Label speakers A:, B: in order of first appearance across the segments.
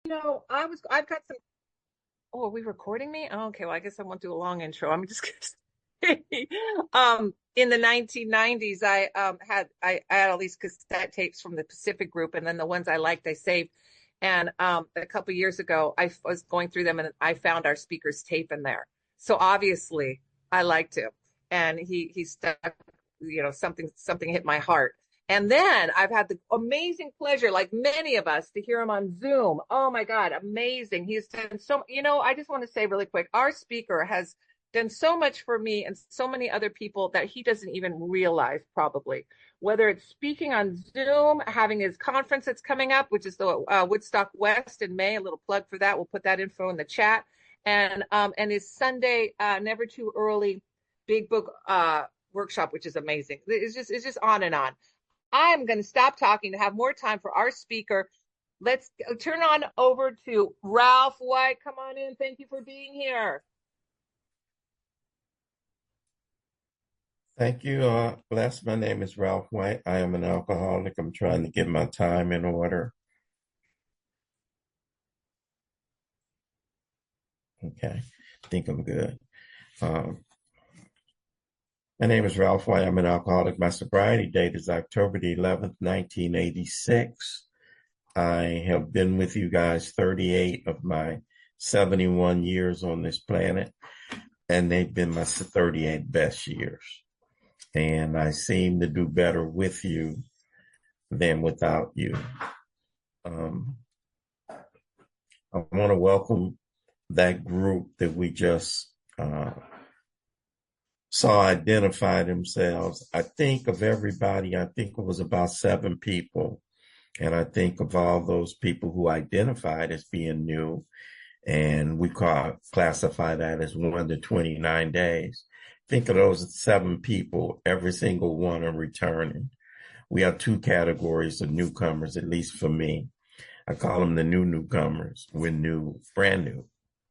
A: I've got some. Oh, are we recording me? Oh, okay, well, I guess I won't do a long intro. I'm just gonna say, in the 1990s, I had all these cassette tapes from the Pacific Group, and then the ones I liked, I saved. And a couple years ago, I was going through them, and I found our speaker's tape in there. So obviously, I liked him, and he stuck. Something hit my heart. And then I've had the amazing pleasure, like many of us, to hear him on Zoom. Oh my God, amazing. He's done I just want to say really quick, our speaker has done so much for me and so many other people that he doesn't even realize, probably. Whether it's speaking on Zoom, having his conference that's coming up, which is the Woodstock West in May, a little plug for that. We'll put that info in the chat. And his Sunday, Never Too Early Big Book workshop, which is amazing. It's just on and on. I am going to stop talking to have more time for our speaker. Let's turn on over to Ralph White. Come on in. Thank you for being here.
B: Thank you. Les, my name is Ralph White. I am an alcoholic. I'm trying to get my time in order. Okay, I think I'm good. My name is Ralph White. I'm an alcoholic. My sobriety date is October the 11th, 1986. I have been with you guys 38 of my 71 years on this planet, and they've been my 38 best years. And I seem to do better with you than without you. I want to welcome that group that we just saw identify themselves. I think of everybody, I think it was about 7 people. And I think of all those people who identified as being new, and we classify that as 1 to 29 days. Think of those 7 people, every single one are returning. We have 2 categories of newcomers, at least for me. I call them the newcomers. We're new, brand new.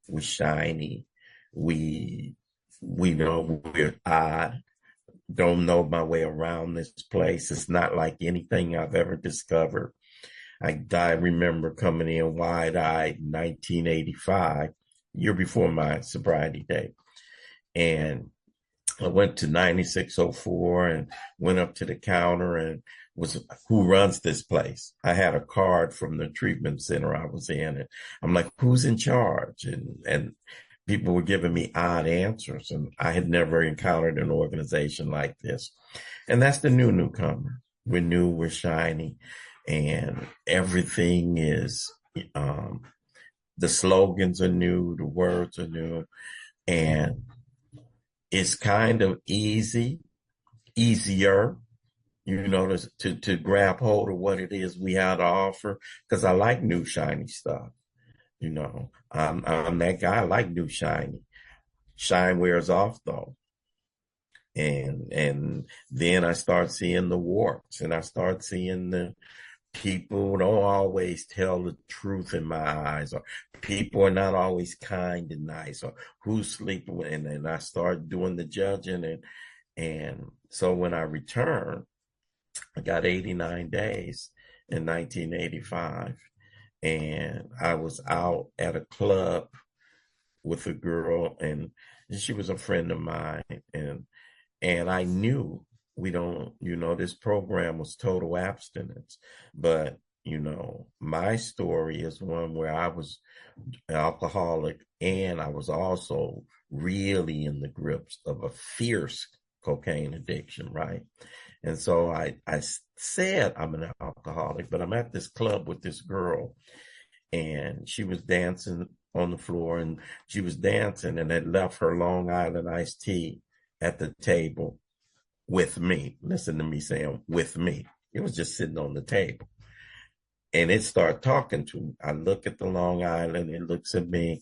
B: We're shiny. We know we're odd. Don't know my way around this place. It's not like anything I've ever discovered. I remember coming in wide-eyed in 1985, year before my sobriety date. And I went to 9604 and went up to the counter and was, who runs this place? I had a card from the treatment center I was in, and I'm like, who's in charge? And people were giving me odd answers, and I had never encountered an organization like this. And that's the newcomer. We're new, we're shiny, and everything is, the slogans are new, the words are new, and it's kind of easier, to grab hold of what it is we have to offer, because I like new shiny stuff. I'm that guy. I like new shiny. Shine wears off though. And then I start seeing the warts, and I start seeing the people don't always tell the truth in my eyes, or people are not always kind and nice, or who's sleeping. And then I start doing the judging. And so when I returned, I got 89 days in 1985. And I was out at a club with a girl, and she was a friend of mine. And I knew this program was total abstinence. But, my story is one where I was an alcoholic, and I was also really in the grips of a fierce cocaine addiction, right? And so I said I'm an alcoholic, but I'm at this club with this girl, and she was dancing on the floor, and she was dancing and had left her Long Island iced tea at the table with me. Listen to me saying with me. It was just sitting on the table. And it started talking to me. I look at the Long Island, it looks at me.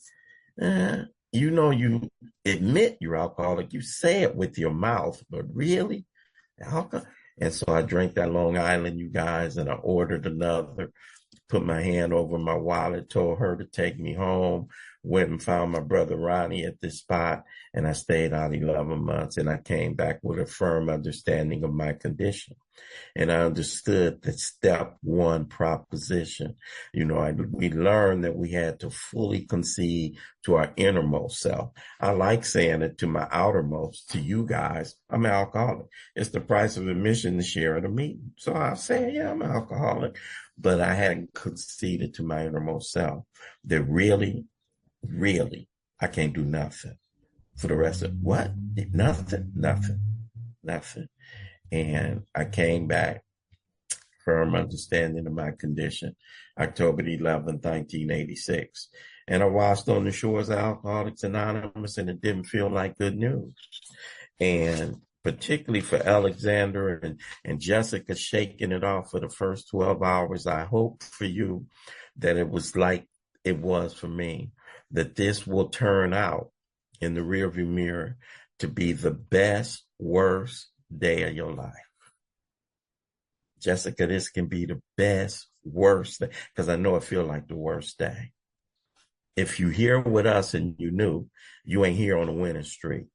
B: You admit you're alcoholic. You say it with your mouth, but really? Alcohol? And so I drank that Long Island, you guys, and I ordered another. put my hand over my wallet, told her to take me home, went and found my brother Ronnie at this spot, and I stayed out 11 months, and I came back with a firm understanding of my condition. And I understood the step one proposition. We learned that we had to fully concede to our innermost self. I like saying it to my outermost, to you guys. I'm an alcoholic. It's the price of admission to share at a meeting. So I say, yeah, I'm an alcoholic, but I hadn't conceded to my innermost self that really, really, I can't do nothing for the rest of what? Nothing, nothing, nothing. And I came back, firm understanding of my condition, October 11th, 1986. And I washed on the shores of Alcoholics Anonymous, and it didn't feel like good news. And particularly for Alexander and Jessica shaking it off for the first 12 hours, I hope for you that it was like it was for me, that this will turn out in the rearview mirror to be the best, worst day of your life. Jessica, this can be the best, worst day, because I know it feels like the worst day. If you here with us and you knew, you ain't here on a winning streak.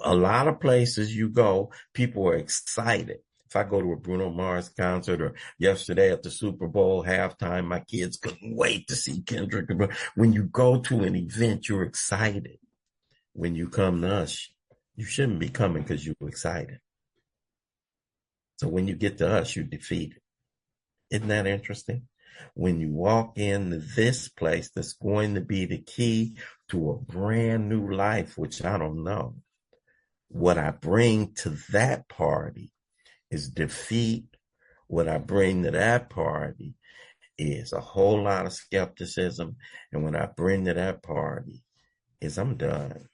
B: A lot of places you go, people are excited. If I go to a Bruno Mars concert, or yesterday at the Super Bowl halftime, my kids couldn't wait to see Kendrick. When you go to an event, you're excited. When you come to us, you shouldn't be coming because you're excited. So when you get to us, you're defeated. Isn't that interesting? When you walk into this place that's going to be the key to a brand new life, which I don't know, what I bring to that party is defeat. What I bring to that party is a whole lot of skepticism. And what I bring to that party is I'm done.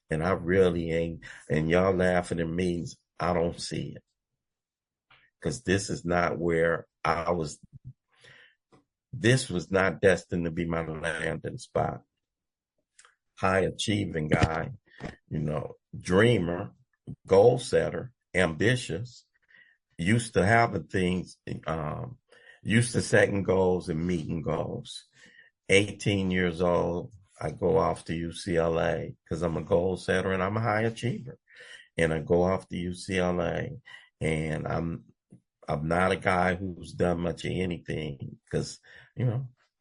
B: And I really ain't, and y'all laughing at me, I don't see it. Because this is not where I was. This was not destined to be my landing spot. High achieving guy, dreamer, goal setter, ambitious, used to having things, used to setting goals and meeting goals. 18 years old, I go off to UCLA because I'm a goal setter and I'm a high achiever. And I go off to UCLA, and I'm not a guy who's done much of anything because,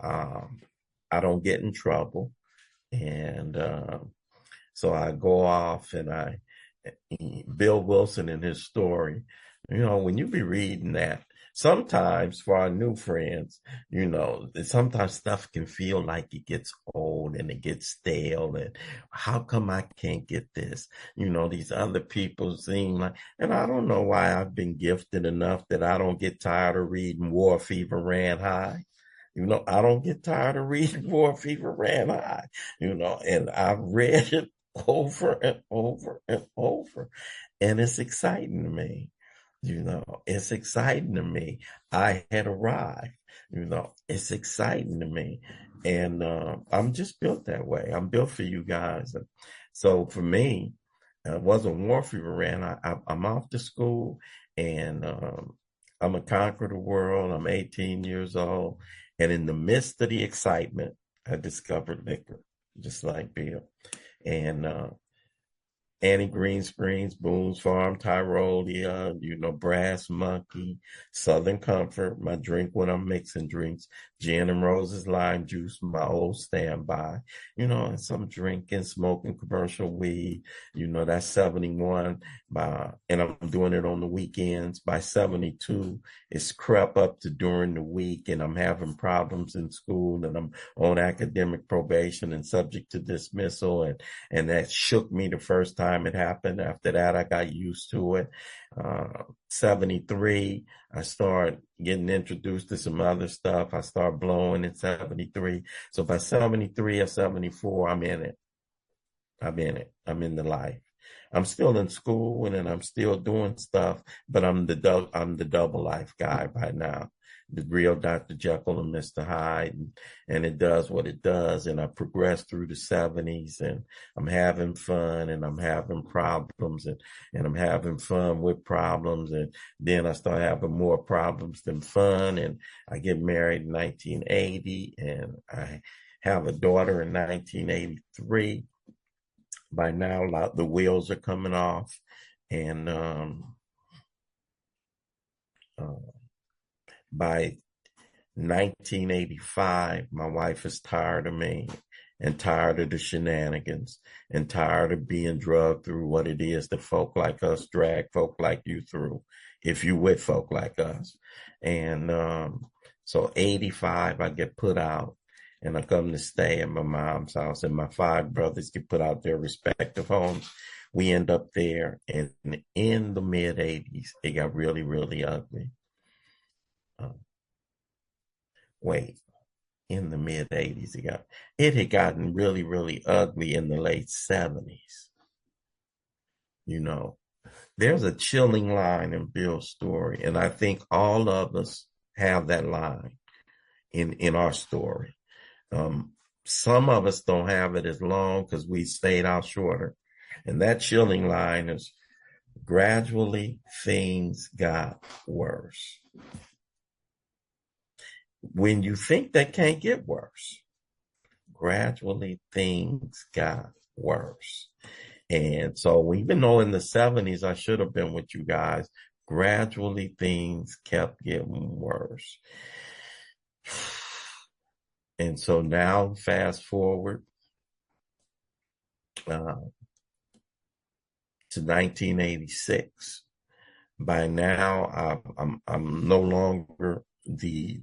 B: I don't get in trouble. And so I go off, and Bill Wilson in his story, when you be reading that, sometimes for our new friends, sometimes stuff can feel like it gets old and it gets stale. And how come I can't get this? These other people seem like, and I don't know why I've been gifted enough that I don't get tired of reading War Fever Ran High. I don't get tired of reading War Fever Ran High, and I've read it over and over and over. And it's exciting to me. It's exciting to me. I had arrived. It's exciting to me. And I'm just built that way. I'm built for you guys. And so for me, it wasn't War Fever Ran. I'm off to school, and I'm a conquer the world. I'm 18 years old. And in the midst of the excitement, I discovered liquor, just like Bill. And Annie Green Springs, Boone's Farm, Tyrolia, Brass Monkey, Southern Comfort, my drink when I'm mixing drinks, Gin and Roses lime juice, my old standby, and some drinking, smoking commercial weed, that's 71, and I'm doing it on the weekends. By 72, it's crept up to during the week, and I'm having problems in school, and I'm on academic probation and subject to dismissal, and that shook me the first time it happened. After that, I got used to it. 73, I started getting introduced to some other stuff. I started blowing in 73. So by 73 or 74, I'm in it. I'm in the life. I'm still in school, and then I'm still doing stuff, but I'm the double life guy by now. the real Dr. Jekyll and Mr. Hyde, and it does what it does. And I progressed through the 70s, and I'm having fun, and I'm having problems, and I'm having fun with problems. And then I start having more problems than fun. And I get married in 1980, and I have a daughter in 1983. By now, the wheels are coming off. And uh, by 1985, my wife is tired of me and tired of the shenanigans and tired of being drugged through what it is that folk like us drag folk like you through, if you with folk like us. And so 85, I get put out and I come to stay at my mom's house, and my five brothers get put out their respective homes. We end up there, and in the mid 80s, it got really, really ugly. Uh, wait, in the mid 80s, it had gotten really, really ugly in the late 70s. You know, there's a chilling line in Bill's story, and I think all of us have that line in our story. Some of us don't have it as long because we stayed out shorter. And that chilling line is gradually things got worse. When you think they can't get worse, gradually things got worse. And so even though in the 70s I should have been with you guys, gradually things kept getting worse. And so now, fast forward to 1986. By now, I'm no longer the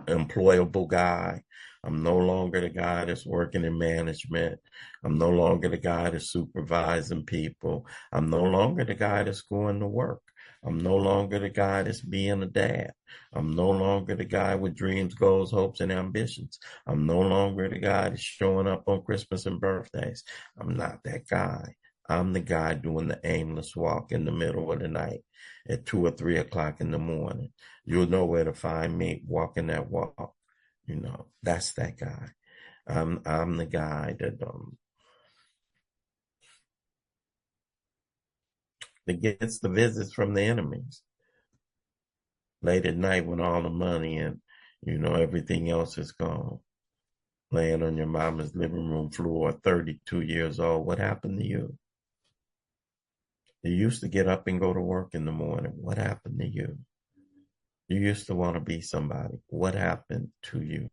B: employable guy. I'm no longer the guy that's working in management. I'm no longer the guy that's supervising people. I'm no longer the guy that's going to work. I'm no longer the guy that's being a dad. I'm no longer the guy with dreams, goals, hopes, and ambitions. I'm no longer the guy that's showing up on Christmas and birthdays. I'm not that guy. I'm the guy doing the aimless walk in the middle of the night at 2 or 3 o'clock in the morning. You'll know where to find me walking that walk. You know, that's that guy. I'm the guy that gets the visits from the enemies late at night when all the money and everything else is gone. Laying on your mama's living room floor, 32 years old. What happened to you? You used to get up and go to work in the morning. What happened to you? You used to want to be somebody. What happened to you?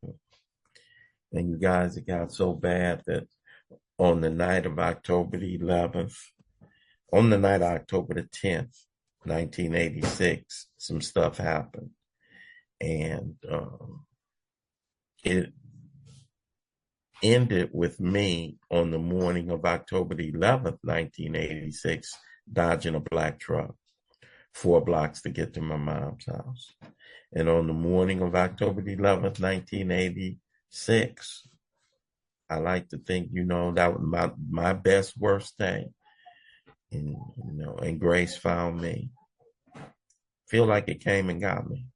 B: And you guys, it got so bad that on the night of October the 11th, on the night of October the 10th, 1986, some stuff happened. And it ended with me on the morning of October the 11th, 1986, dodging a black truck 4 blocks to get to my mom's house. And on the morning of October the 11th, 1986, I like to think, that was my best, worst day. And, and grace found me. Feel like it came and got me.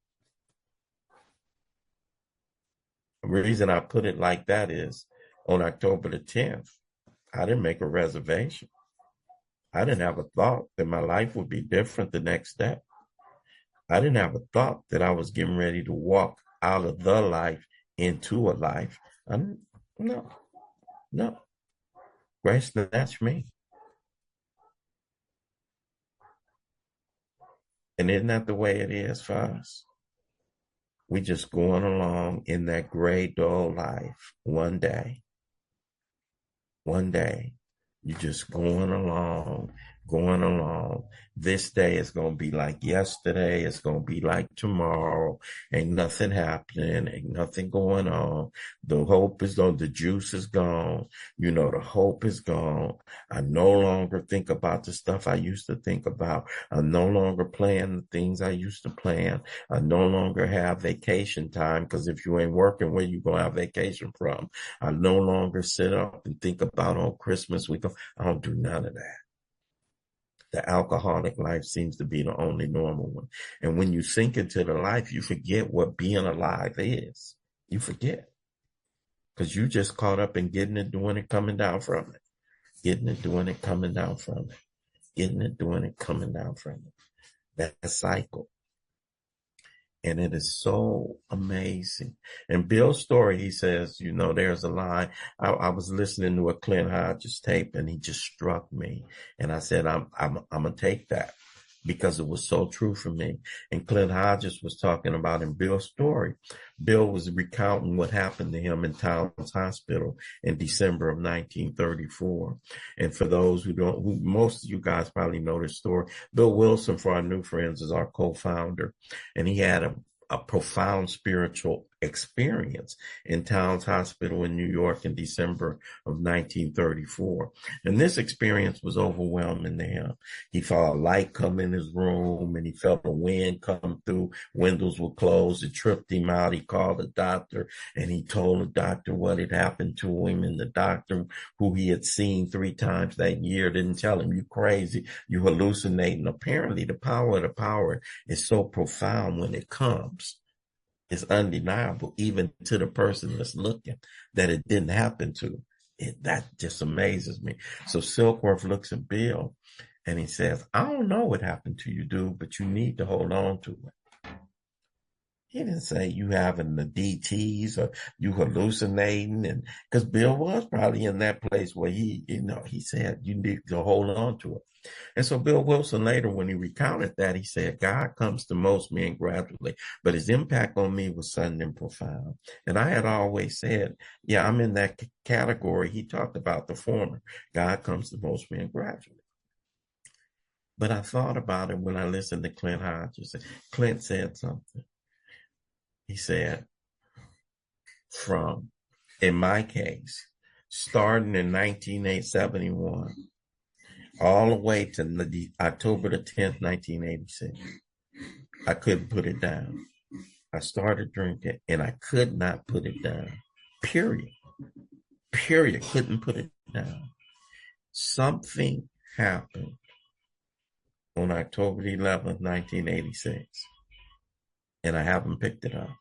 B: The reason I put it like that is on October the 10th, I didn't make a reservation. I didn't have a thought that my life would be different the next day. I didn't have a thought that I was getting ready to walk out of the life into a life. No. Grace snatched me. And isn't that the way it is for us? We just going along in that gray, dull life. One day, you just going along. This day is going to be like yesterday. It's going to be like tomorrow. Ain't nothing happening. Ain't nothing going on. The hope is gone. The juice is gone. The hope is gone. I no longer think about the stuff I used to think about. I no longer plan the things I used to plan. I no longer have vacation time, because if you ain't working, where you going to have vacation from? I no longer sit up and think about on Christmas week. I don't do none of that. The alcoholic life seems to be the only normal one. And when you sink into the life, you forget what being alive is. You forget because you just caught up in getting it, doing it, coming down from it, getting it, doing it, coming down from it, getting it, doing it, coming down from it. That cycle. And it is so amazing. And Bill's story, he says, there's a line. I was listening to a Clint Hodges tape, and he just struck me. And I said, I'm gonna take that because it was so true for me. And Clint Hodges was talking about in Bill's story. Bill was recounting what happened to him in Towns Hospital in December of 1934. And for those who most of you guys probably know this story, Bill Wilson, for our new friends, is our co-founder. And he had a profound spiritual experience in Towns Hospital in New York in December of 1934. And this experience was overwhelming to him. He felt a light come in his room, and he felt a wind come through. Windows were closed. It tripped him out. He called the doctor, and he told the doctor what had happened to him. And the doctor, who he had seen 3 times that year, didn't tell him, "You crazy, you hallucinating." Apparently, the power of the power is so profound when it comes. It's undeniable, even to the person that's looking, that it didn't happen to. That just amazes me. So Silkworth looks at Bill, and he says, "I don't know what happened to you, dude, but you need to hold on to it." He didn't say you having the DTs or you hallucinating, and because Bill was probably in that place where he said you need to hold on to it. And so Bill Wilson later, when he recounted that, he said, "God comes to most men gradually, but his impact on me was sudden and profound." And I had always said, yeah, I'm in that category. He talked about the former. God comes to most men gradually. But I thought about it when I listened to Clint Hodges. Clint said something. He said, in my case, starting in 1971, all the way to October the 10th, 1986, I couldn't put it down. I started drinking and I could not put it down. Period. Period. Couldn't put it down. Something happened on October 11th, 1986, and I haven't picked it up.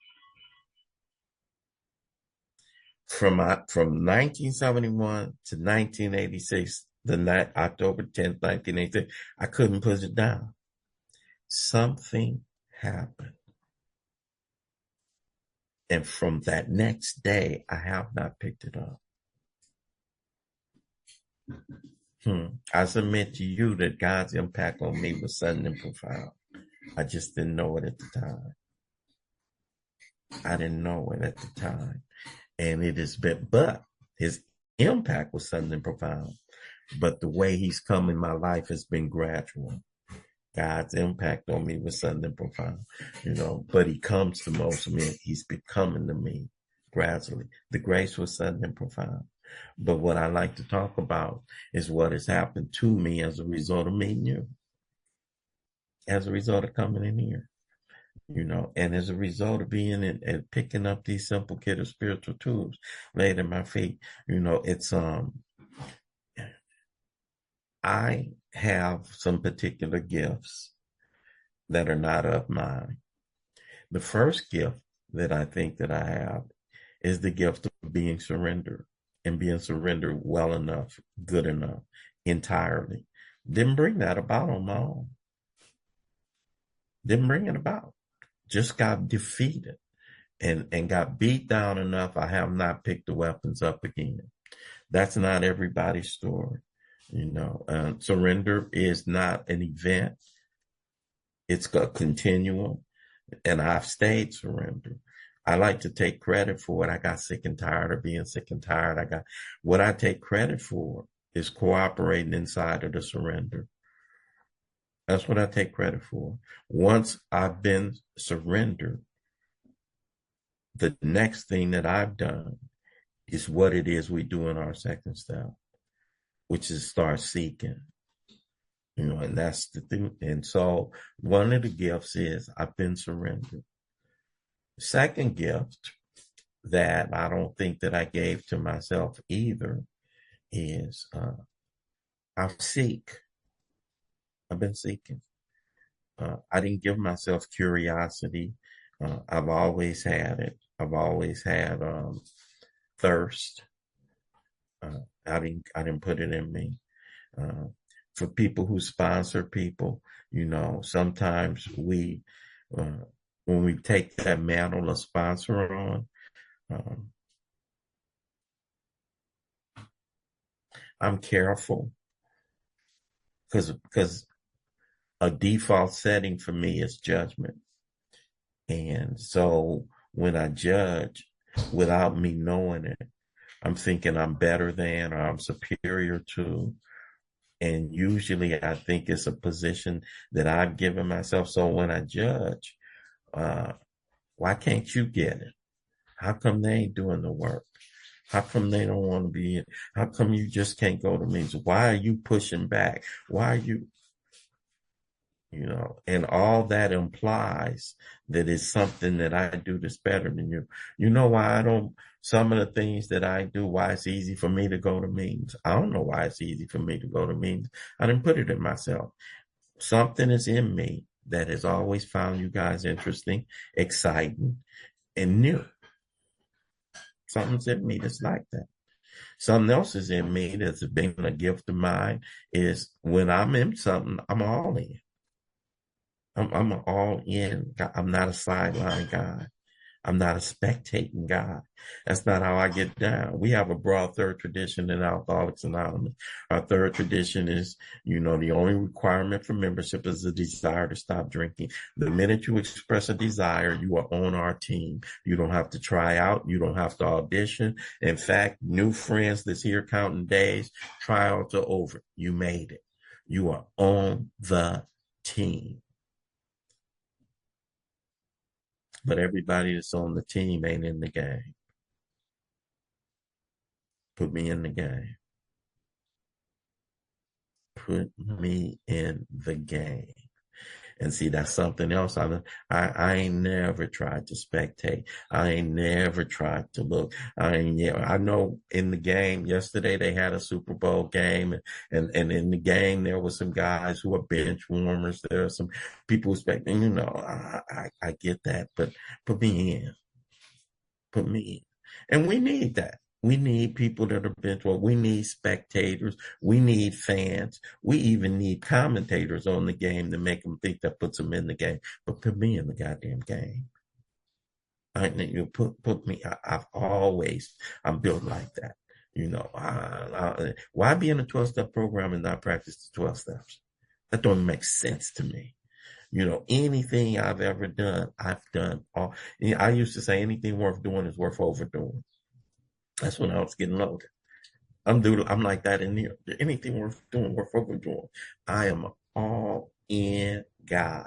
B: From 1971 to 1986, the night October 10th, 1986, I couldn't put it down. Something happened. And from that next day, I have not picked it up. I submit to you that God's impact on me was sudden and profound. I just didn't know it at the time. I didn't know it at the time. And it has been, but his impact was sudden and profound. But the way he's come in my life has been gradual. God's impact on me was sudden and profound, but he comes to most men. He's becoming to me gradually. The grace was sudden and profound. But what I like to talk about is what has happened to me as a result of meeting you, as a result of coming in here, and as a result of being in and picking up these simple kit of spiritual tools laid at my feet. It's I have some particular gifts that are not of mine. The first gift that I think that I have is the gift of being surrendered, and being surrendered well enough, good enough, entirely. Didn't bring that about on my own. Didn't bring it about. Just got defeated and got beat down enough. I have not picked the weapons up again. That's not everybody's story. Surrender is not an event. It's a continuum, and I've stayed surrendered. I like to take credit for it. I got sick and tired of being sick and tired. What I take credit for is cooperating inside of the surrender. That's what I take credit for. Once I've been surrendered, the next thing that I've done is what it is we do in our second step, which is start seeking. And that's the thing. And so one of the gifts is I've been surrendered. Second gift that I don't think that I gave to myself either is I seek. I've been seeking. I didn't give myself curiosity. I've always had it. I've always had thirst. I didn't put it in me. Uh, for people who sponsor people, sometimes uh, when we take that mantle of sponsor on, um, I'm careful because a default setting for me is judgment. And so when I judge without me knowing it, I'm thinking I'm better than or I'm superior to. And usually I think it's a position that I've given myself. So when I judge, uh, why can't you get it? How come they ain't doing the work? How come they don't want to be in? How come you just can't go to meetings? Why are you pushing back? Why are you, and all that implies that it's something that I do that's better than you. You know why I don't, some of the things that I do, why it's easy for me to go to meetings. I don't know why it's easy for me to go to meetings. I didn't put it in myself. Something is in me that has always found you guys interesting, exciting, and new. Something's in me that's like that. Something else is in me that's been a gift of mine is when I'm in something, I'm all in. I'm all in. I'm not a sideline guy. I'm not a spectating guy. That's not how I get down. We have a broad third tradition in Alcoholics Anonymous. Our third tradition is, the only requirement for membership is a desire to stop drinking. The minute you express a desire, you are on our team. You don't have to try out. You don't have to audition. In fact, new friends that's here counting days, tryouts are over. You made it. You are on the team. But everybody that's on the team ain't in the game. Put me in the game. Put me in the game. And see, that's something else. I ain't never tried to spectate. I ain't never tried to look. I know in the game yesterday they had a Super Bowl game, and in the game there were some guys who are bench warmers. There are some people who spectate. I get that, but put me in. Put me in. And we need that. We need people that are bench warmers. We need spectators. We need fans. We even need commentators on the game to make them think that puts them in the game. But put me in the goddamn game. You put me. I'm built like that. Why be in a 12-step program and not practice the 12 steps? That don't make sense to me. Anything I've ever done, I've done all. I used to say anything worth doing is worth overdoing. That's when I was getting loaded. I'm like that in here. Anything worth doing, worth overdoing. I am an all in guy.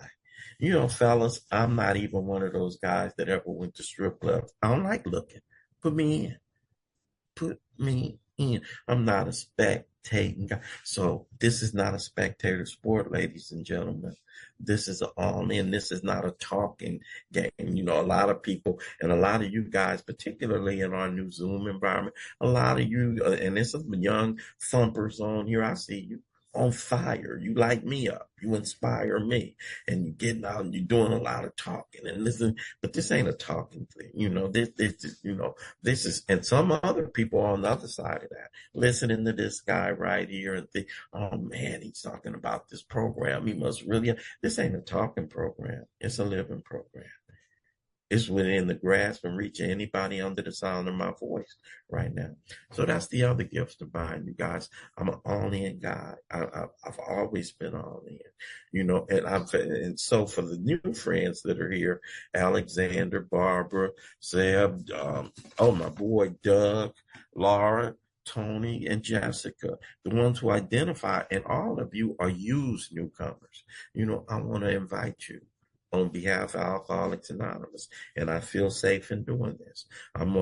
B: Fellas, I'm not even one of those guys that ever went to strip clubs. I don't like looking. Put me in. Put me in. I'm not a spectating guy. So this is not a spectator sport, ladies and gentlemen. This is an all in. This is not a talking game. A lot of people and a lot of you guys, particularly in our new Zoom environment, a lot of you, and there's some young thumpers on here. I see you on fire. You light me up. You inspire me. And you're getting out and you're doing a lot of talking and listening. But this ain't a talking thing. This is, and some other people on the other side of that, listening to this guy right here and think, oh man, he's talking about this program. He must really, this ain't a talking program. It's a living program. It's within the grasp and reach of anybody under the sound of my voice right now. So that's the other gift of mine, you guys. I'm an all-in guy. I've always been all in, and so for the new friends that are here, Alexander, Barbara, Zeb, my boy Doug, Laura, Tony, and Jessica, the ones who identify, and all of you are used newcomers. I want to invite you. on behalf of Alcoholics Anonymous, and I feel safe in doing this. I'm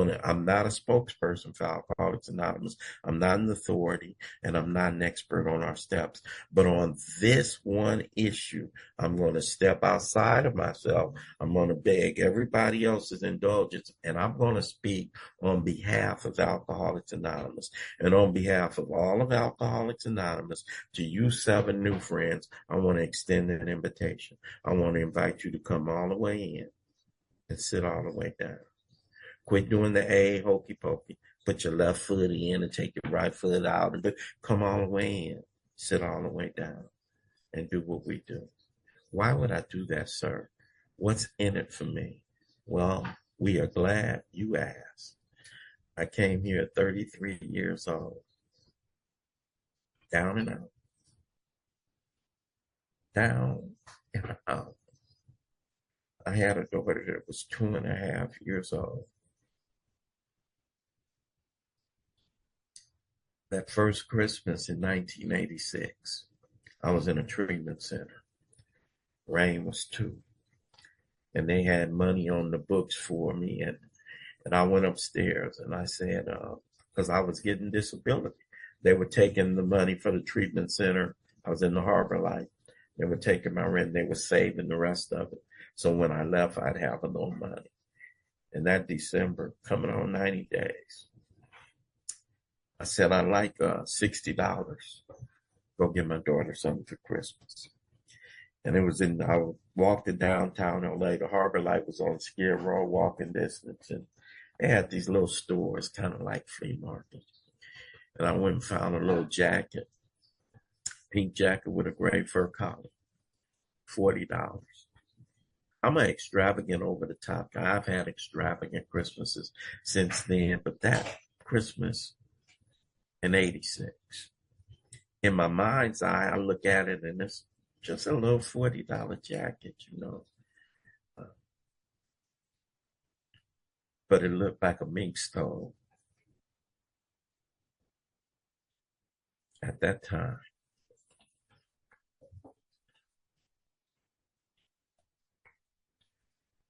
B: not a spokesperson for Alcoholics Anonymous. I'm not an authority, and I'm not an expert on our steps. But on this one issue, I'm going to step outside of myself. I'm going to beg everybody else's indulgence, and I'm going to speak on behalf of Alcoholics Anonymous and on behalf of all of Alcoholics Anonymous. To you 7 new friends, I want to extend an invitation. I want to invite you to come all the way in and sit all the way down. Quit doing the A hokey pokey. Put your left foot in and take your right foot out, and come all the way in. Sit all the way down and do what we do. Why would I do that, sir? What's in it for me? Well, we are glad you asked. I came here at 33 years old, down and out, down and out. I had a daughter that was 2.5 years old. That first Christmas in 1986, I was in a treatment center. Rain was 2. And they had money on the books for me. And I went upstairs and I said, because I was getting disability. They were taking the money for the treatment center. I was in the Harbor Light. They were taking my rent. They were saving the rest of it. So when I left, I'd have a little money. And that December, coming on 90 days, I said, I'd like $60. Go get my daughter something for Christmas. And I walked in downtown LA. The Harbor Light was on Skid Row, walking distance. And they had these little stores, kind of like flea markets. And I went and found a little jacket, pink jacket with a gray fur collar, $40. I'm an extravagant over the top guy. I've had extravagant Christmases since then, but that Christmas in 86, in my mind's eye, I look at it and it's just a little $40 jacket, but it looked like a mink stole at that time.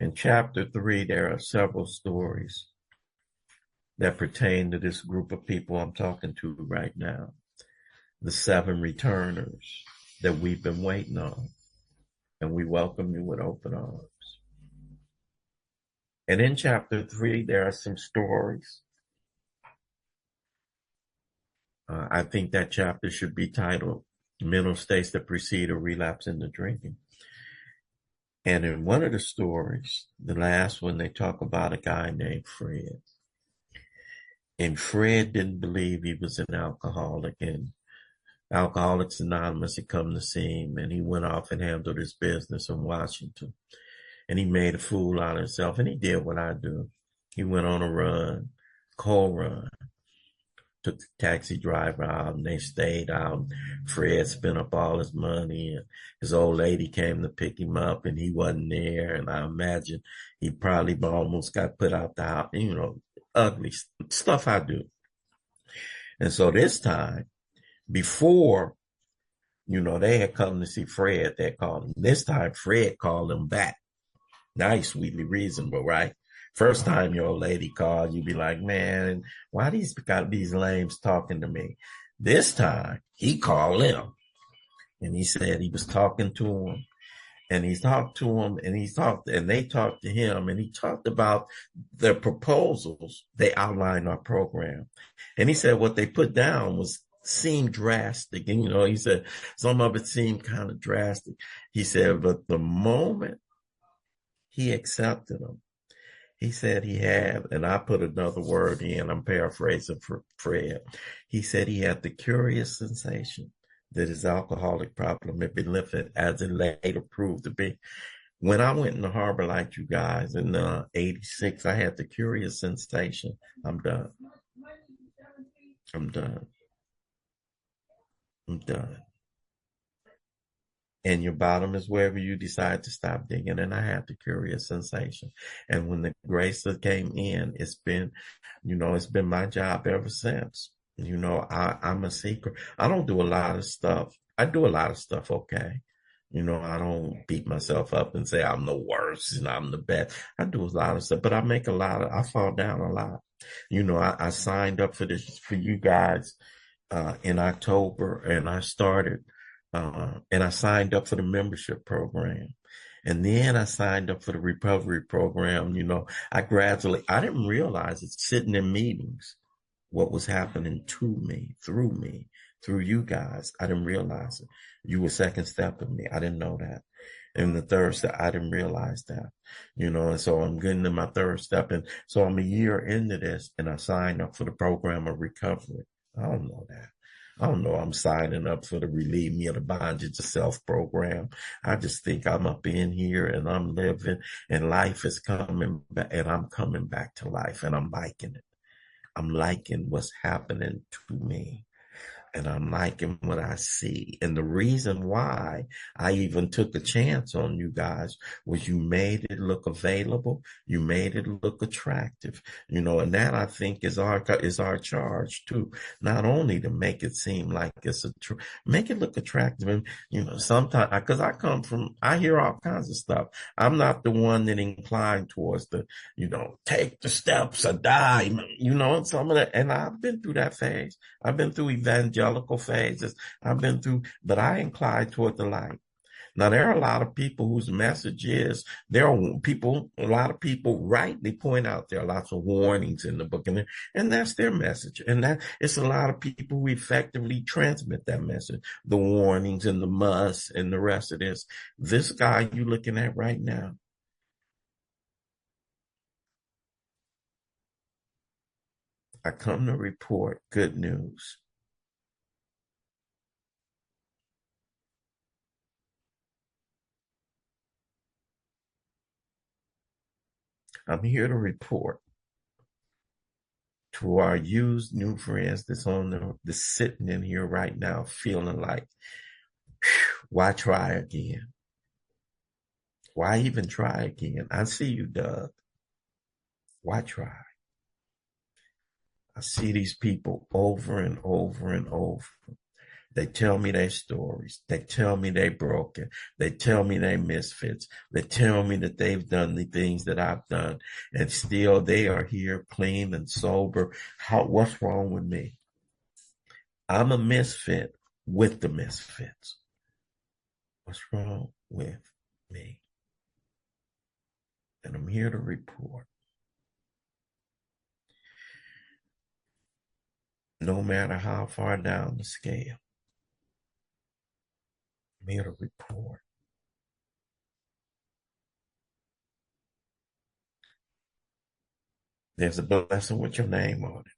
B: In chapter 3, there are several stories that pertain to this group of people I'm talking to right now. The 7 returners that we've been waiting on. And we welcome you with open arms. And in chapter 3, there are some stories. I think that chapter should be titled Mental States That Precede a Relapse into Drinking. And in one of the stories, the last one, they talk about a guy named Fred. And Fred didn't believe he was an alcoholic, and Alcoholics Anonymous had come to see him, and he went off and handled his business in Washington. And he made a fool out of himself, and he did what I do. He went on a run, cold run, took the taxi driver out, and they stayed out. Fred spent up all his money, and his old lady came to pick him up, and he wasn't there. And I imagine he probably almost got put out the house, ugly stuff I do. And so this time, before, they had come to see Fred, they called him. This time, Fred called him back. Nice, sweetly reasonable, right? First time your old lady called, you'd be like, man, why got these lames talking to me? This time, he called him. And he said he was talking to him. And he talked to him, and they talked to him, and he talked about the proposals they outlined our program. And he said what they put down seemed drastic. And, he said some of it seemed kind of drastic. He said, but the moment he accepted them, he said he had, and I put another word in, I'm paraphrasing for Fred. He said he had the curious sensation that his alcoholic problem had been lifted, as it later proved to be. When I went in the Harbor Light, you guys, in 86, I had the curious sensation, I'm done. I'm done. I'm done. And your bottom is wherever you decide to stop digging. And I had the curious sensation. And when the grace came in, it's been my job ever since. I'm a seeker. I don't do a lot of stuff. I do a lot of stuff okay, I don't beat myself up and say I'm the worst and I'm the best. I do a lot of stuff, but I fall down a lot. I signed up for this for you guys in October, and I signed up for the membership program. And then I signed up for the recovery program. I didn't realize it sitting in meetings, what was happening to me, through you guys. I didn't realize it. You were second step of me. I didn't know that. And the third step, I didn't realize that, and so I'm getting to my third step. And so I'm a year into this, and I signed up for the program of recovery. I don't know that. I don't know. I'm signing up for the Relieve Me of the Bondage of Self program. I just think I'm up in here and I'm living, and life is coming back, and I'm coming back to life, and I'm liking it. I'm liking what's happening to me, and I'm liking what I see. And the reason why I even took a chance on you guys was you made it look available. You made it look attractive, and that I think is our charge too. Not only to make it seem like make it look attractive. And, sometimes, because I hear all kinds of stuff. I'm not the one that inclined towards take the steps or die, and some of that. And I've been through that phase. I've been through evangelical phases. But I incline toward the light. Now, there are a lot of people whose message is, a lot of people rightly point out there are lots of warnings in the book, and that's their message. And that it's a lot of people who effectively transmit that message, the warnings and the must and the rest of this. This guy you looking at right now, I come to report good news. I'm here to report to our used new friends that's sitting in here right now, feeling like, why try again? Why even try again? I see you, Doug. Why try? I see these people over and over and over. They tell me their stories. They tell me they broken. They tell me they misfits. They tell me that they've done the things that I've done, and still they are here clean and sober. What's wrong with me? I'm a misfit with the misfits. What's wrong with me? And I'm here to report. No matter how far down the scale, I'm here to report. There's a blessing with your name on it.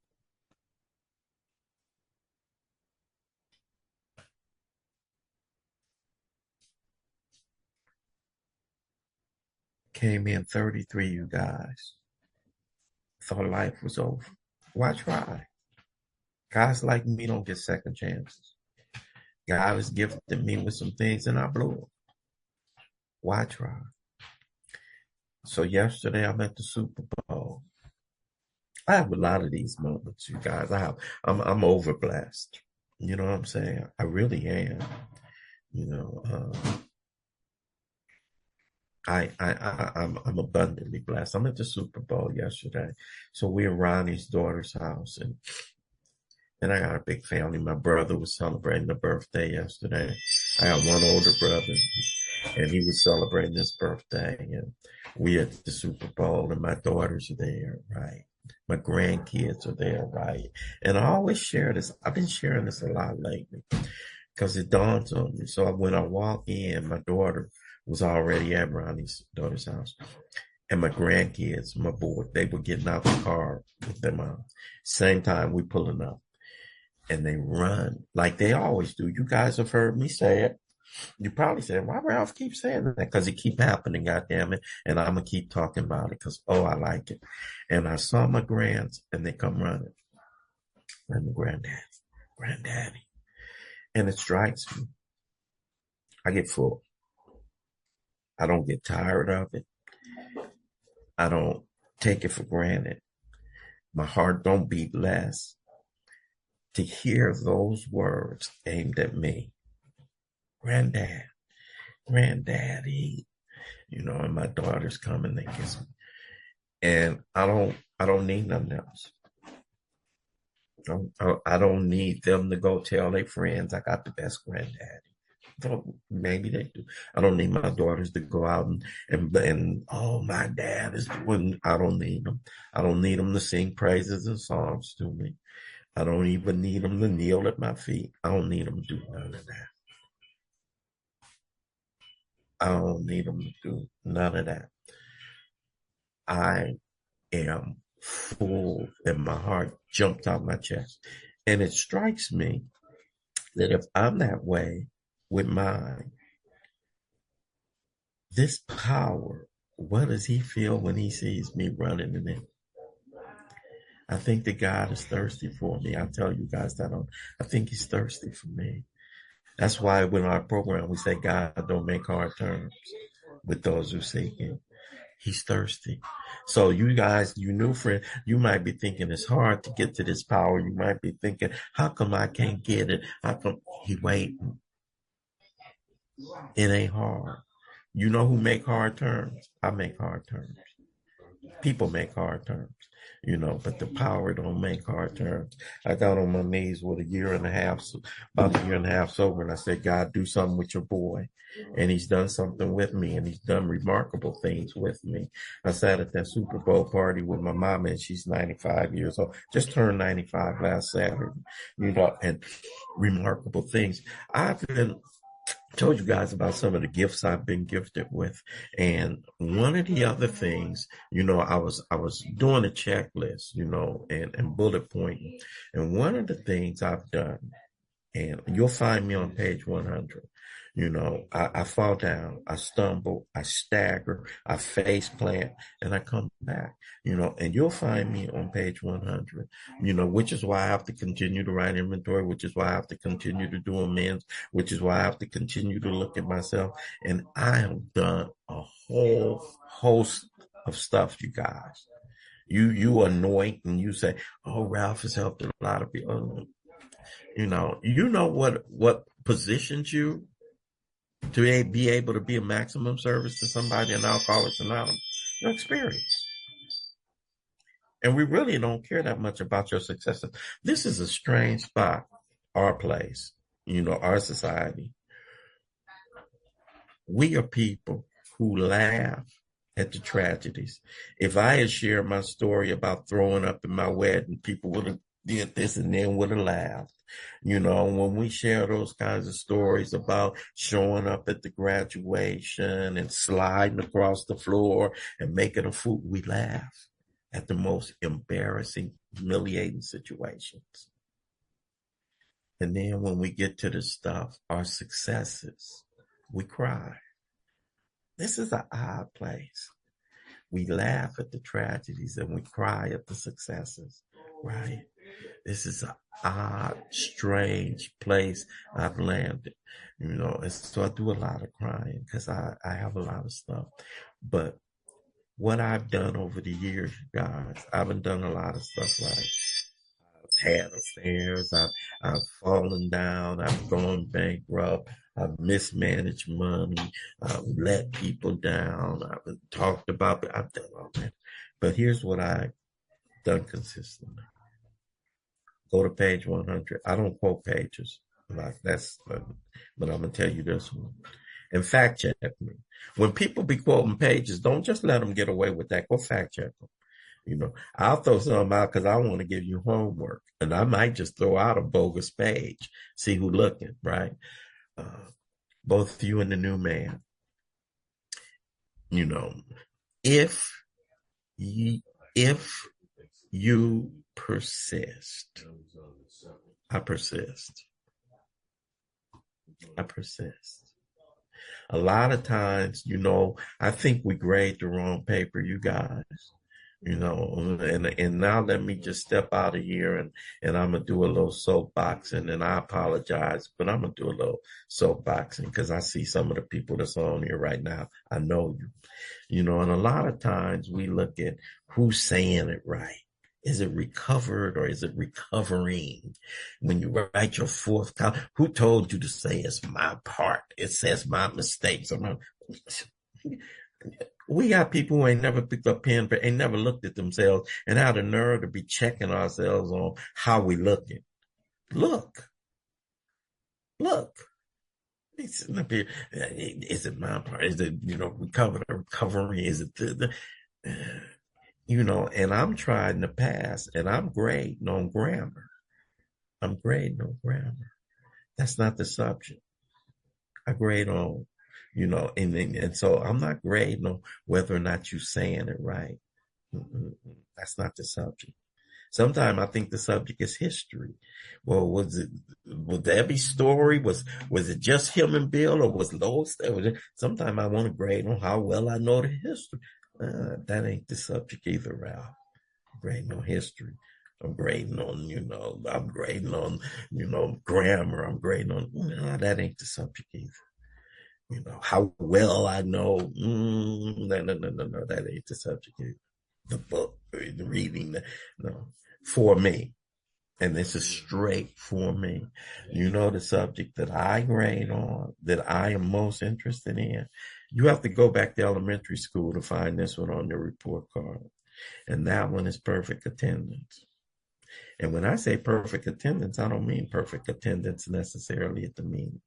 B: Came in 33, you guys. Thought life was over. Why try? Guys like me don't get second chances. God has gifted me with some things and I blew them. Why try? So yesterday I'm at the Super Bowl. I have a lot of these moments, you guys. I'm overblessed. You know what I'm saying? I really am. You know, I'm abundantly blessed. I'm at the Super Bowl yesterday, so we're at Ronnie's daughter's house, and I got a big family. My brother was celebrating a birthday yesterday. I got one older brother, and he was celebrating his birthday, and we at the Super Bowl, and my daughters are there, right? My grandkids are there, right? And I always share this. I've been sharing this a lot lately because it dawns on me. So when I walk in, my daughter was already at Ronnie's daughter's house. And my grandkids, my boy, they were getting out the car with their mom. Same time we pulling up. And they run like they always do. You guys have heard me say it. You probably said, why Ralph keep saying that? Because it keep happening, goddamn it. And I'm going to keep talking about it because, I like it. And I saw my grands and they come running. And the granddaddy. And it strikes me. I get full. I don't get tired of it. I don't take it for granted. My heart don't beat less to hear those words aimed at me. Granddad, granddaddy, and my daughters come and they kiss me. And I don't need nothing else. I don't need them to go tell their friends I got the best granddaddy. Well, maybe they do. I don't need my daughters to go out and oh, my dad is doing. I don't need them. I don't need them to sing praises and songs to me. I don't even need them to kneel at my feet. I don't need them to do none of that. I don't need them to do none of that. I am full and my heart jumped out my chest. And it strikes me that if I'm that way with mine, this power, what does he feel when he sees me running in it? I think that God is thirsty for me. I tell you guys that I think he's thirsty for me. That's why in our program we say God don't make hard terms with those who seek him. He's thirsty. So you guys, you new friend, you might be thinking it's hard to get to this power. You might be thinking, how come I can't get it? How come he waiting? It ain't hard. You know who make hard terms? I make hard terms. People make hard terms, but the power don't make hard terms. I got on my knees with about a year and a half sober, and I said, God, do something with your boy. And he's done something with me, and he's done remarkable things with me. I sat at that Super Bowl party with my mom, and she's 95 years old, just turned 95 last Saturday, and remarkable things. I've been told you guys about some of the gifts I've been gifted with. And one of the other things, I was doing a checklist, and bullet pointing. And one of the things I've done, and you'll find me on page 100. I fall down, I stumble, I stagger, I face plant, and I come back, and you'll find me on page 100, which is why I have to continue to write inventory, which is why I have to continue to do amends, which is why I have to continue to look at myself. And I have done a whole host of stuff, you guys. You anoint and you say, oh, Ralph has helped a lot of people. What positions you to be able to be a maximum service to somebody in Alcoholics Anonymous? Your experience. And we really don't care that much about your successes. This is a strange spot, our place, our society. We are people who laugh at the tragedies. If I had shared my story about throwing up in my wedding, people would have did this and then would have laughed. When we share those kinds of stories about showing up at the graduation and sliding across the floor and making a fool, we laugh at the most embarrassing, humiliating situations. And then when we get to the stuff, our successes, we cry. This is an odd place. We laugh at the tragedies and we cry at the successes, right? This is an odd, strange place I've landed, and so I do a lot of crying because I have a lot of stuff. But what I've done over the years, guys, I haven't done a lot of stuff like I've had affairs, I've fallen down, I've gone bankrupt, I've mismanaged money, I've let people down, I've talked about it, I've done all that. But here's what I've done consistently. Go to page 100. I don't quote pages. Like but I'm going to tell you this one. And fact check me. When people be quoting pages, don't just let them get away with that. Go fact check them. I'll throw something out because I want to give you homework. And I might just throw out a bogus page. See who looking, right? Both you and the new man. If you persist. I persist. A lot of times, I think we grade the wrong paper, you guys. And now let me just step out of here and I'm gonna do a little soapboxing, and I apologize, but I'm gonna do a little soapboxing because I see some of the people that's on here right now. I know you. And a lot of times we look at who's saying it right. Is it recovered or is it recovering? When you write your fourth column, who told you to say it's my part? It says my mistakes. We got people who ain't never picked up pen, but ain't never looked at themselves and had the nerve to be checking ourselves on how we looking. Look, look. Is it my part? Is it, recovered or recovery? Is it and I'm trying to pass and I'm grading on grammar. I'm grading on grammar. That's not the subject. I grade on, and so I'm not grading on whether or not you're saying it right. That's not the subject. Sometimes I think the subject is history. Well, was every story, was it just him and Bill, or was Lois there? Sometimes I want to grade on how well I know the history. That ain't the subject either, Ralph. I'm grading on history. I'm grading on, I'm grading on, grammar. I'm grading on, that ain't the subject either. How well I know, no, that ain't the subject either. The book, the reading, no, for me. And this is straight for me. The subject that I grade on, that I am most interested in. You have to go back to elementary school to find this one on your report card. And that one is perfect attendance. And when I say perfect attendance, I don't mean perfect attendance necessarily at the meeting,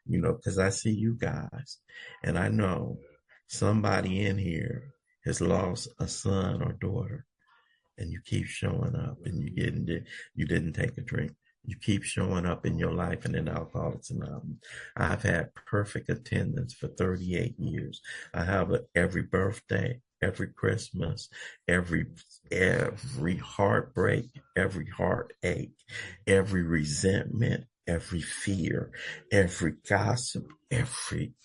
B: because I see you guys and I know somebody in here has lost a son or daughter, and you keep showing up and you didn't take a drink. You keep showing up in your life and in Alcoholics Anonymous. I've had perfect attendance for 38 years. I have every birthday, every Christmas, every heartbreak, every heartache, every resentment, every fear, every gossip,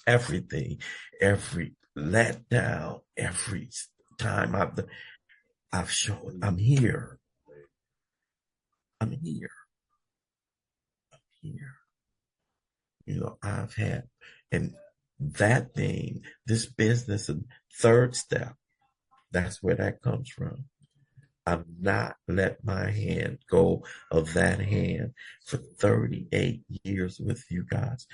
B: everything, every letdown, every time I've shown I'm here. I'm here. I'm here. I've had, and that thing, this business and third step, that's where that comes from. I've not let my hand go of that hand for 38 years with you guys.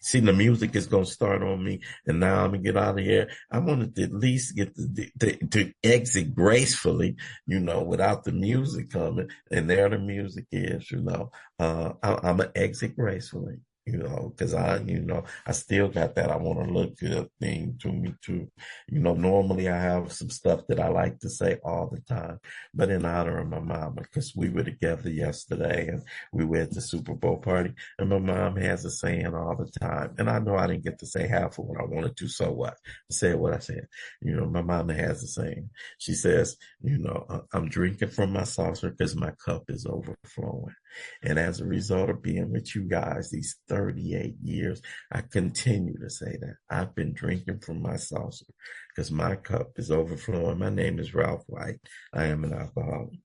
B: See, the music is going to start on me, and now I'm going to get out of here. I wanted to at least get to exit gracefully, without the music coming. And there the music is, I'm going to exit gracefully, because I still got that I want to look good thing to me too. Normally I have some stuff that I like to say all the time, but in honor of my mama, because we were together yesterday and we were at the Super Bowl party, and my mom has a saying all the time. And I know I didn't get to say half of what I wanted to, so what? I said what I said. My mama has a saying. She says, I'm drinking from my saucer because my cup is overflowing. And as a result of being with you guys these 38 years, I continue to say that. I've been drinking from my saucer because my cup is overflowing. My name is Ralph White. I am an alcoholic.